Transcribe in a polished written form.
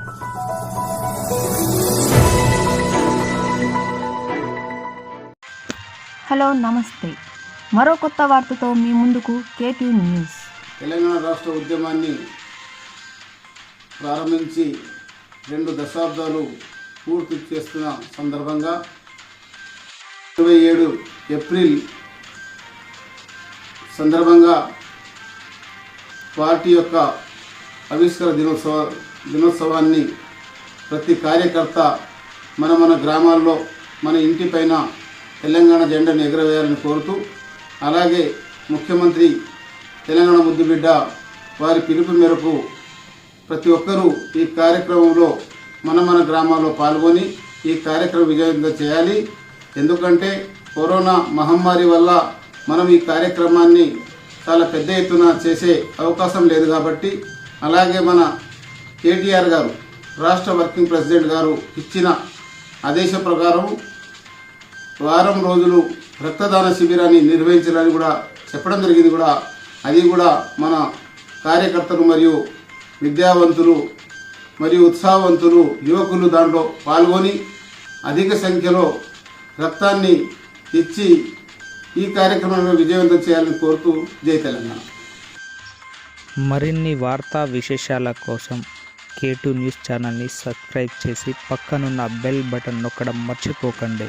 Hello నమస్తే, మరో కొత్త వార్తతో మీ ముందుకు కేటీ న్యూస్. తెలంగాణ రాష్ట్ర ఉద్యమాన్ని ప్రారంభించి 2 దశాబ్దాలు పూర్తి చేస్తున్న సందర్భంగా 27 ఏప్రిల్ సందర్భంగా పార్టీ యొక్క ఆవిష్కరణ దినోత్సవాన్ని ప్రతి కార్యకర్త మన గ్రామాల్లో మన ఇంటిపైన తెలంగాణ జెండాను ఎగురవేయాలని కోరుతూ, అలాగే ముఖ్యమంత్రి తెలంగాణ ముద్దుబిడ్డ వారి పిలుపు మేరకు ప్రతి ఒక్కరూ ఈ కార్యక్రమంలో మన గ్రామాల్లో పాల్గొని ఈ కార్యక్రమం విజయవంతం చేయాలి. ఎందుకంటే కరోనా మహమ్మారి వల్ల మనం ఈ కార్యక్రమాన్ని చాలా పెద్ద ఎత్తున చేసే అవకాశం లేదు కాబట్టి, అలాగే మన కేటీఆర్ గారు రాష్ట్ర వర్కింగ్ ప్రెసిడెంట్ గారు ఇచ్చిన ఆదేశం ప్రకారం వారం రోజులు రక్తదాన శిబిరాన్ని నిర్వహించాలని కూడా చెప్పడం జరిగింది. అది కూడా మన కార్యకర్తలు మరియు విద్యావంతులు మరియు ఉత్సాహవంతులు యువకులు దాంట్లో పాల్గొని అధిక సంఖ్యలో రక్తాన్ని ఇచ్చి ఈ కార్యక్రమాన్ని విజయవంతం చేయాలని కోరుతూ జై తెలంగాణ. మరిన్ని వార్తా విశేషాల కోసం K2 న్యూస్ ఛానల్ని సబ్స్క్రైబ్ చేసి పక్కనున్న బెల్ బటన్ నొక్కడం మర్చిపోకండి.